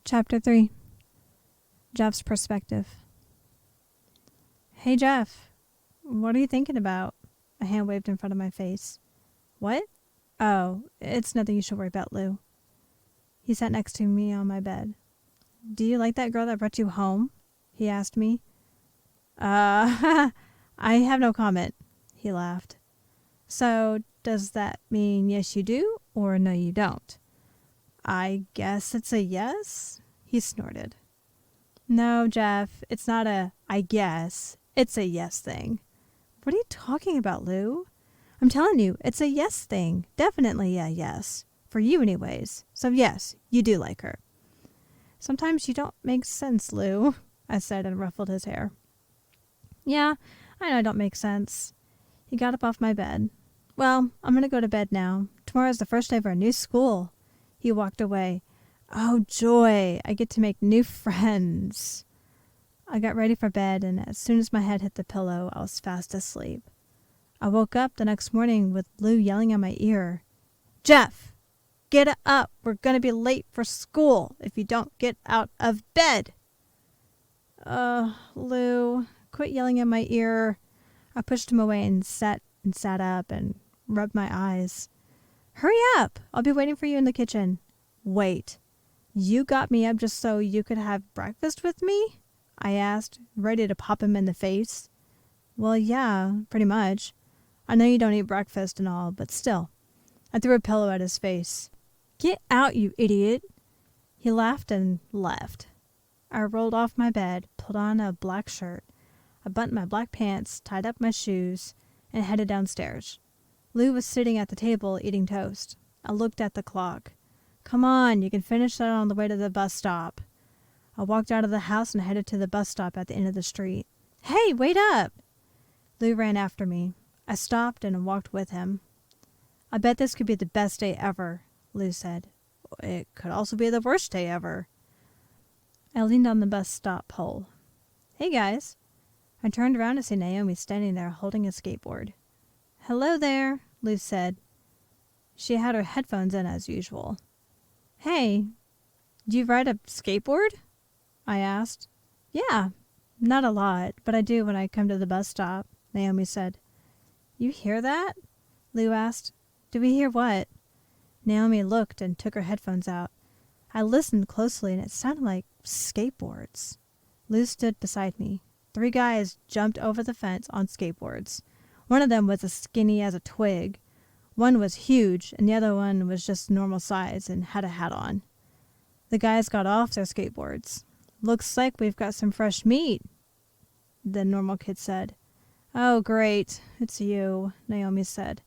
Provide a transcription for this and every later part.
Chapter 3. Jeff's Perspective. Hey, Jeff. What are you thinking about? A hand waved in front of my face. What? Oh, it's nothing you should worry about, Lou. He sat next to me on my bed. Do you like that girl that brought you home? He asked me. I have no comment. He laughed. So, does that mean yes you do, or no you don't? I guess it's a yes, he snorted. No, Jeff, it's not a I guess. It's a yes thing. What are you talking about, Lou? I'm telling you, it's a yes thing. Definitely a yes. For you anyways. So yes, you do like her. Sometimes you don't make sense, Lou, I said and ruffled his hair. Yeah, I know I don't make sense. He got up off my bed. Well, I'm going to go to bed now. Tomorrow's the first day of our new school. He walked away. Oh, joy. I get to make new friends. I got ready for bed, and as soon as my head hit the pillow, I was fast asleep. I woke up the next morning with Lou yelling in my ear, Jeff, get up. We're going to be late for school if you don't get out of bed. Lou, quit yelling in my ear. I pushed him away and sat up and rubbed my eyes. Hurry up. I'll be waiting for you in the kitchen. Wait. You got me up just so you could have breakfast with me? I asked, ready to pop him in the face. Well, yeah, pretty much. I know you don't eat breakfast and all, but still. I threw a pillow at his face. Get out, you idiot. He laughed and left. I rolled off my bed, pulled on a black shirt. I buttoned my black pants, tied up my shoes, and headed downstairs. Lou was sitting at the table eating toast. I looked at the clock. Come on, you can finish that on the way to the bus stop. I walked out of the house and headed to the bus stop at the end of the street. Hey, wait up! Lou ran after me. I stopped and walked with him. I bet this could be the best day ever, Lou said. It could also be the worst day ever. I leaned on the bus stop pole. Hey, guys. I turned around to see Naomi standing there holding a skateboard. Hello there, Lou said. She had her headphones in as usual. Hey, do you ride a skateboard? I asked. Yeah, not a lot, but I do when I come to the bus stop, Naomi said. You hear that? Lou asked. Do we hear what? Naomi looked and took her headphones out. I listened closely and it sounded like skateboards. Lou stood beside me. 3 guys jumped over the fence on skateboards. One of them was as skinny as a twig. One was huge, and the other one was just normal size and had a hat on. The guys got off their skateboards. Looks like we've got some fresh meat, the normal kid said. Oh, great. It's you, Naomi said.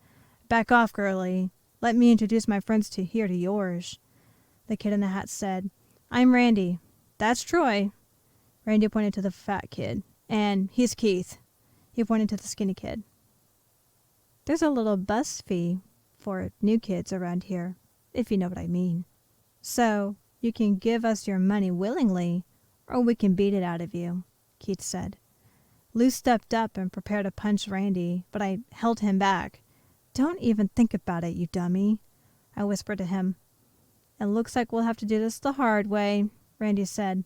Back off, girlie. Let me introduce my friends to yours. The kid in the hat said, I'm Randy. That's Troy. Randy pointed to the fat kid. And he's Keith. He pointed to the skinny kid. There's a little bus fee for new kids around here, if you know what I mean. So, you can give us your money willingly, or we can beat it out of you, Keith said. Lou stepped up and prepared to punch Randy, but I held him back. Don't even think about it, you dummy, I whispered to him. It looks like we'll have to do this the hard way, Randy said.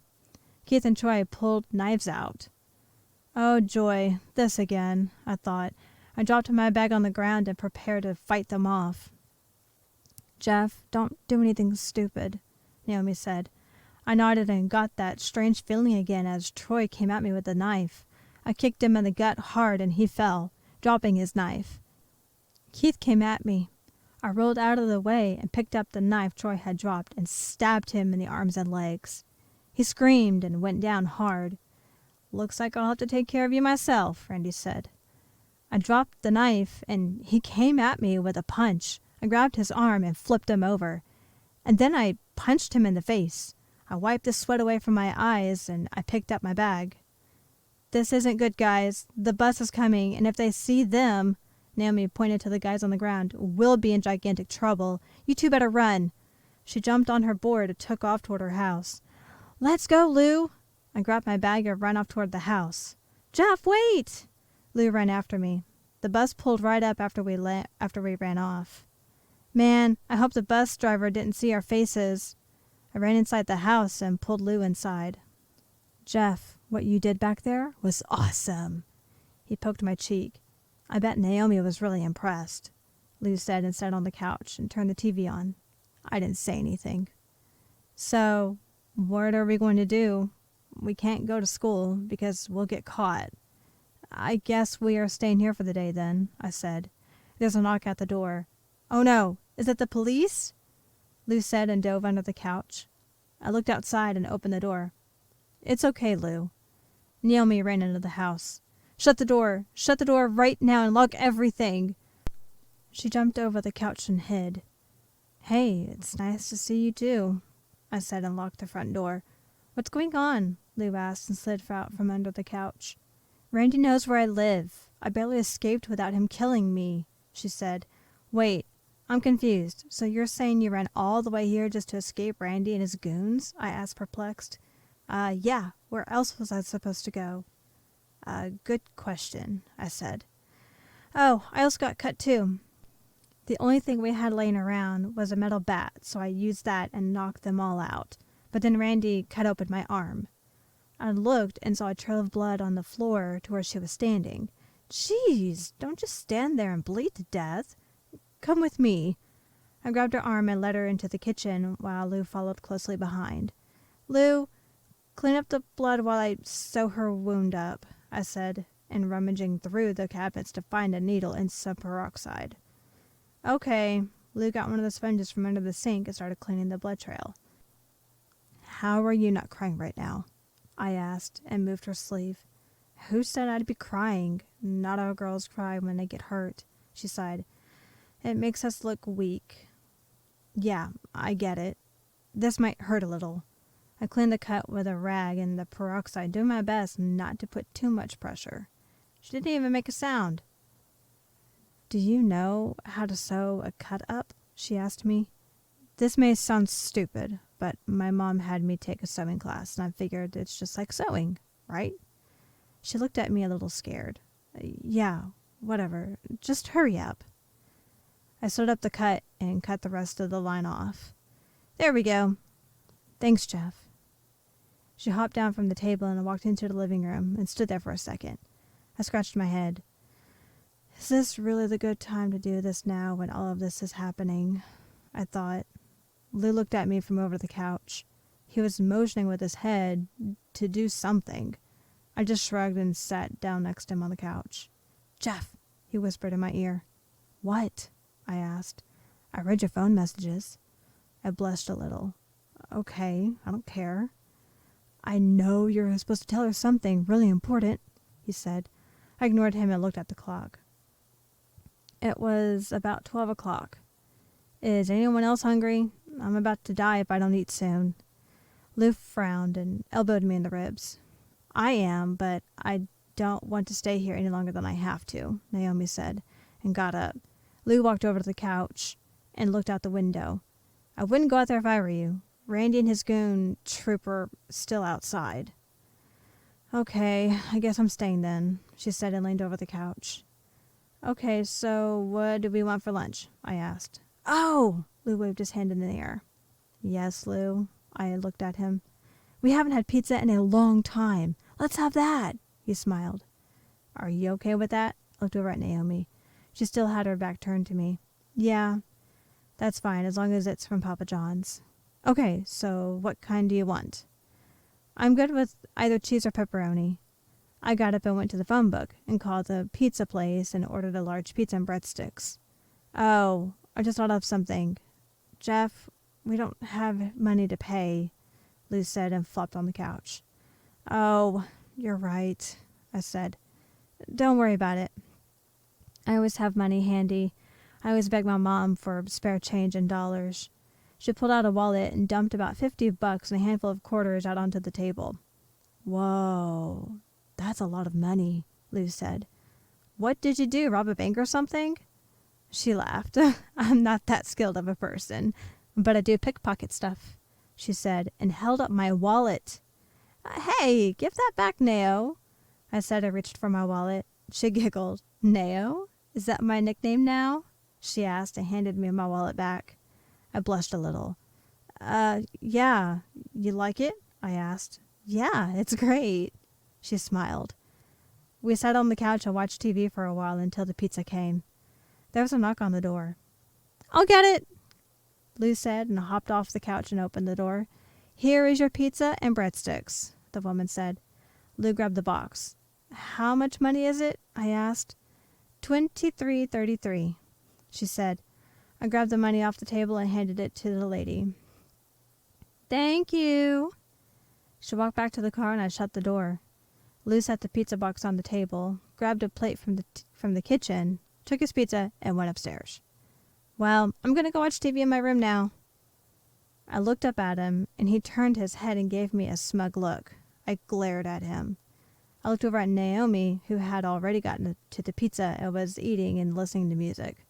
Keith and Troy pulled knives out. Oh, joy, this again, I thought. I dropped my bag on the ground and prepared to fight them off. Jeff, don't do anything stupid, Naomi said. I nodded and got that strange feeling again as Troy came at me with the knife. I kicked him in the gut hard and he fell, dropping his knife. Keith came at me. I rolled out of the way and picked up the knife Troy had dropped and stabbed him in the arms and legs. He screamed and went down hard. Looks like I'll have to take care of you myself, Randy said. I dropped the knife, and he came at me with a punch. I grabbed his arm and flipped him over. And then I punched him in the face. I wiped the sweat away from my eyes, and I picked up my bag. This isn't good, guys. The bus is coming, and if they see them, Naomi pointed to the guys on the ground, we'll be in gigantic trouble. You two better run. She jumped on her board and took off toward her house. Let's go, Lou. I grabbed my bag and ran off toward the house. Jeff, wait! Lou ran after me. The bus pulled right up after we ran off. Man, I hope the bus driver didn't see our faces. I ran inside the house and pulled Lou inside. Jeff, what you did back there was awesome. He poked my cheek. I bet Naomi was really impressed, Lou said and sat on the couch and turned the TV on. I didn't say anything. So, what are we going to do? We can't go to school because we'll get caught. I guess we are staying here for the day then, I said. There's a knock at the door. Oh no, is it the police? Lou said and dove under the couch. I looked outside and opened the door. It's okay, Lou. Naomi ran into the house. Shut the door! Shut the door right now and lock everything! She jumped over the couch and hid. Hey, it's nice to see you too, I said and locked the front door. What's going on? Lou asked and slid out from under the couch. Randy knows where I live. I barely escaped without him killing me, she said. Wait, I'm confused. So you're saying you ran all the way here just to escape Randy and his goons? I asked, perplexed. Yeah. Where else was I supposed to go? Good question, I said. Oh, I also got cut too. The only thing we had laying around was a metal bat, so I used that and knocked them all out. But then Randy cut open my arm. I looked and saw a trail of blood on the floor to where she was standing. Jeez, don't just stand there and bleed to death. Come with me. I grabbed her arm and led her into the kitchen while Lou followed closely behind. Lou, clean up the blood while I sew her wound up, I said, and rummaging through the cabinets to find a needle and some peroxide. Okay. Lou got one of the sponges from under the sink and started cleaning the blood trail. How are you not crying right now? I asked and moved her sleeve. Who said I'd be crying? Not all girls cry when they get hurt, she sighed. It makes us look weak. Yeah, I get it. This might hurt a little. I cleaned the cut with a rag and the peroxide, doing my best not to put too much pressure. She didn't even make a sound. Do you know how to sew a cut up? She asked me. This may sound stupid, but my mom had me take a sewing class, and I figured it's just like sewing, right? She looked at me a little scared. Yeah, whatever. Just hurry up. I sewed up the cut and cut the rest of the line off. There we go. Thanks, Jeff. She hopped down from the table and walked into the living room and stood there for a second. I scratched my head. Is this really the good time to do this now when all of this is happening? I thought. Lou looked at me from over the couch. He was motioning with his head to do something. I just shrugged and sat down next to him on the couch. Jeff, he whispered in my ear. What? I asked. I read your phone messages. I blushed a little. Okay, I don't care. I know you're supposed to tell her something really important, he said. I ignored him and looked at the clock. It was about 12 o'clock. Is anyone else hungry? I'm about to die if I don't eat soon. Lou frowned and elbowed me in the ribs. I am, but I don't want to stay here any longer than I have to, Naomi said, and got up. Lou walked over to the couch and looked out the window. I wouldn't go out there if I were you. Randy and his goon troop are still outside. Okay, I guess I'm staying then, she said and leaned over the couch. Okay, so what do we want for lunch? I asked. Oh! Lou waved his hand in the air. Yes, Lou. I looked at him. We haven't had pizza in a long time. Let's have that, he smiled. Are you okay with that? I looked over at Naomi. She still had her back turned to me. Yeah, that's fine, as long as it's from Papa John's. Okay, so what kind do you want? I'm good with either cheese or pepperoni. I got up and went to the phone book and called the pizza place and ordered a large pizza and breadsticks. Oh, I just thought of something. Jeff, we don't have money to pay, Lou said and flopped on the couch. Oh, you're right, I said. Don't worry about it. I always have money handy. I always beg my mom for spare change in dollars. She pulled out a wallet and dumped about $50 and a handful of quarters out onto the table. Whoa, that's a lot of money, Lou said. What did you do, rob a bank or something? She laughed. I'm not that skilled of a person, but I do pickpocket stuff, she said, and held up my wallet. Hey, give that back, Nao, I said and reached for my wallet. She giggled. Nao? Is that my nickname now? She asked and handed me my wallet back. I blushed a little. Yeah. You like it? I asked. Yeah, it's great. She smiled. We sat on the couch and watched TV for a while until the pizza came. There was a knock on the door. I'll get it, Lou said, and hopped off the couch and opened the door. Here is your pizza and breadsticks, the woman said. Lou grabbed the box. How much money is it? I asked. $23.33, she said. I grabbed the money off the table and handed it to the lady. Thank you. She walked back to the car and I shut the door. Lou set the pizza box on the table, grabbed a plate from the kitchen, took his pizza, and went upstairs. Well, I'm going to go watch TV in my room now. I looked up at him, and he turned his head and gave me a smug look. I glared at him. I looked over at Naomi, who had already gotten to the pizza and was eating and listening to music.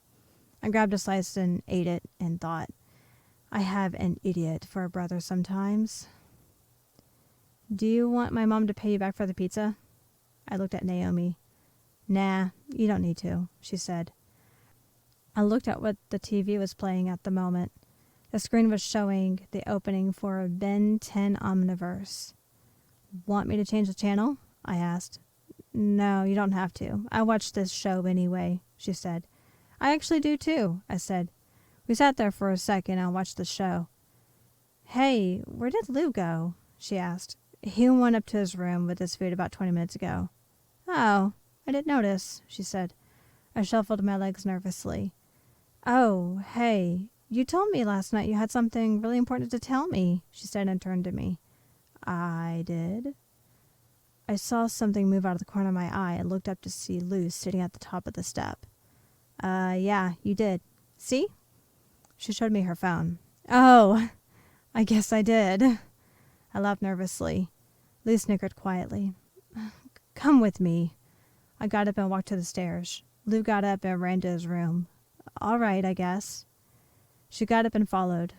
I grabbed a slice and ate it and thought, I have an idiot for a brother sometimes. Do you want my mom to pay you back for the pizza? I looked at Naomi. Nah, you don't need to, she said. I looked at what the TV was playing at the moment. The screen was showing the opening for Ben 10 Omniverse. Want me to change the channel? I asked. No, you don't have to. I watch this show anyway, she said. I actually do too, I said. We sat there for a second and watched the show. Hey, where did Lou go? She asked. He went up to his room with his food about 20 minutes ago. Oh, I didn't notice, she said. I shuffled my legs nervously. Oh, hey, you told me last night you had something really important to tell me, she said and turned to me. I did? I saw something move out of the corner of my eye and looked up to see Lou sitting at the top of the step. Yeah, you did. See? She showed me her phone. Oh, I guess I did. I laughed nervously. Lou snickered quietly. Come with me. I got up and walked to the stairs. Lou got up and ran to his room. All right, I guess. She got up and followed.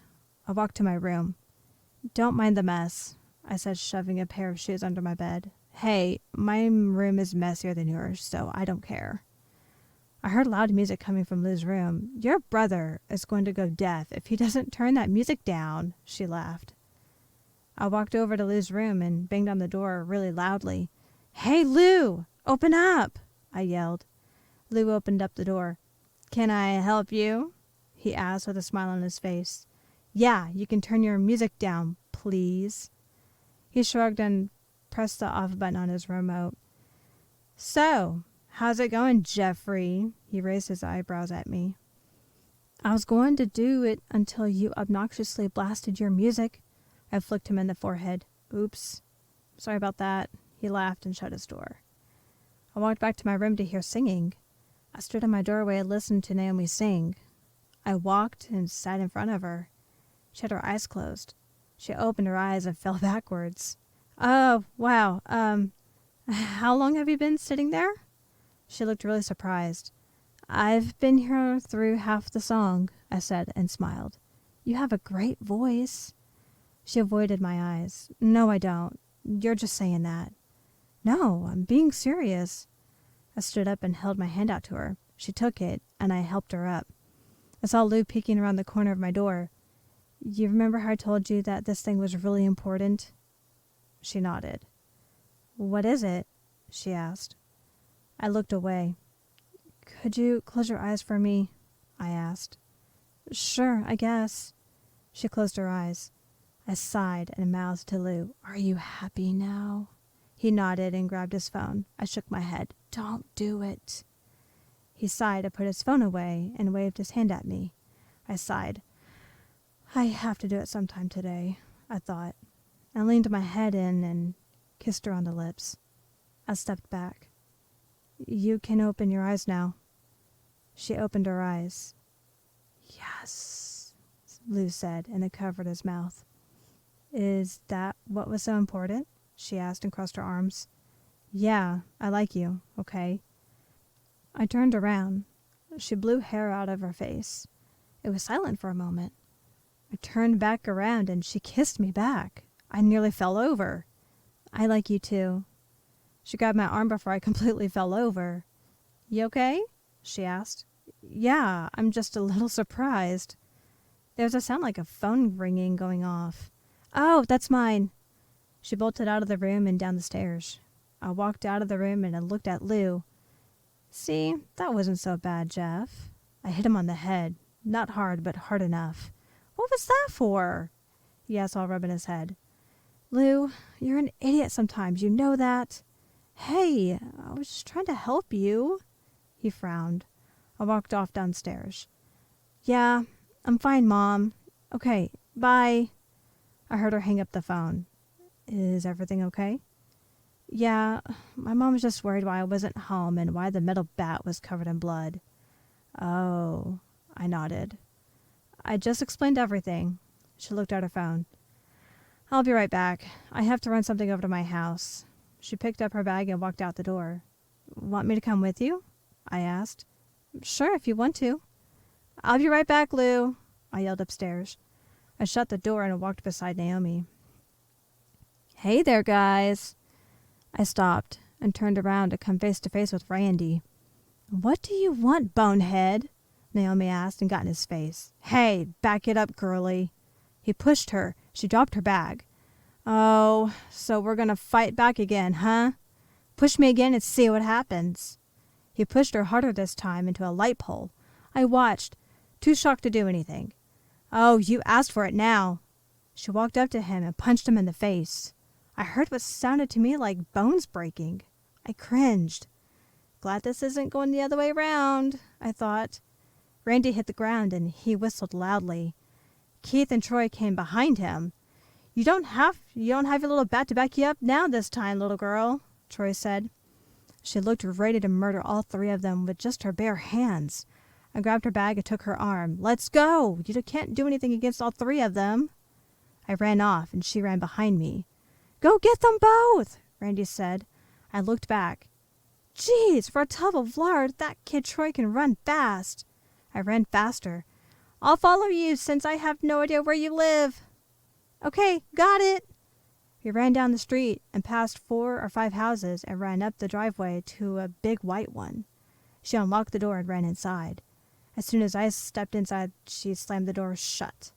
I walked to my room. Don't mind the mess, I said, shoving a pair of shoes under my bed. Hey, my room is messier than yours, so I don't care. I heard loud music coming from Lou's room. Your brother is going to go deaf if he doesn't turn that music down, she laughed. I walked over to Lou's room and banged on the door really loudly. Hey, Lou, open up, I yelled. Lou opened up the door. Can I help you? He asked with a smile on his face. Yeah, you can turn your music down, please. He shrugged and pressed the off button on his remote. So, how's it going, Jeffrey? He raised his eyebrows at me. I was going to do it until you obnoxiously blasted your music. I flicked him in the forehead. Oops. Sorry about that. He laughed and shut his door. I walked back to my room to hear singing. I stood in my doorway and listened to Naomi sing. I walked and sat in front of her. She had her eyes closed. She opened her eyes and fell backwards. Oh, wow. How long have you been sitting there? She looked really surprised. I've been here through half the song, I said and smiled. You have a great voice. She avoided my eyes. No, I don't. You're just saying that. No, I'm being serious. I stood up and held my hand out to her. She took it, and I helped her up. I saw Lou peeking around the corner of my door. You remember how I told you that this thing was really important? She nodded. What is it? She asked. I looked away. Could you close your eyes for me? I asked. Sure, I guess. She closed her eyes. I sighed and mouthed to Lou, Are you happy now? He nodded and grabbed his phone. I shook my head. Don't do it. He sighed and put his phone away and waved his hand at me. I sighed. I have to do it sometime today, I thought. I leaned my head in and kissed her on the lips. I stepped back. You can open your eyes now. She opened her eyes. Yes, Lou said, and it covered his mouth. Is that what was so important? She asked and crossed her arms. Yeah, I like you, okay? I turned around. She blew hair out of her face. It was silent for a moment. I turned back around and she kissed me back. I nearly fell over. I like you too. She grabbed my arm before I completely fell over. You okay? She asked. Yeah, I'm just a little surprised. There's a sound like a phone ringing going off. Oh, that's mine. She bolted out of the room and down the stairs. I walked out of the room and I looked at Lou. See, that wasn't so bad, Jeff. I hit him on the head. Not hard, but hard enough. What was that for? He asked while rubbing his head. Lou, you're an idiot sometimes. You know that. Hey, I was just trying to help you. He frowned. I walked off downstairs. Yeah, I'm fine, Mom. Okay, bye. I heard her hang up the phone. Is everything okay? Yeah, my mom was just worried why I wasn't home and why the metal bat was covered in blood. Oh, I nodded. I just explained everything. She looked at her phone. I'll be right back. I have to run something over to my house. She picked up her bag and walked out the door. Want me to come with you? I asked. Sure, if you want to. I'll be right back, Lou, I yelled upstairs. I shut the door and walked beside Naomi. Hey there, guys. I stopped and turned around to come face to face with Randy. What do you want, bonehead? Naomi asked and got in his face. Hey, back it up, girlie. He pushed her. She dropped her bag. Oh, so we're going to fight back again, huh? Push me again and see what happens. He pushed her harder this time into a light pole. I watched, too shocked to do anything. Oh, you asked for it now. She walked up to him and punched him in the face. I heard what sounded to me like bones breaking. I cringed. Glad this isn't going the other way around, I thought. Randy hit the ground and he whistled loudly. Keith and Troy came behind him. You don't have your little bat to back you up now this time, little girl, Troy said. She looked ready to murder all three of them with just her bare hands. I grabbed her bag and took her arm. Let's go! You can't do anything against all three of them. I ran off and she ran behind me. Go get them both, Randy said. I looked back. Geez, for a tub of lard, that kid Troy can run fast. I ran faster. I'll follow you since I have no idea where you live. Okay, got it. We ran down the street and past 4 or 5 houses and ran up the driveway to a big white one. She unlocked the door and ran inside. As soon as I stepped inside, she slammed the door shut.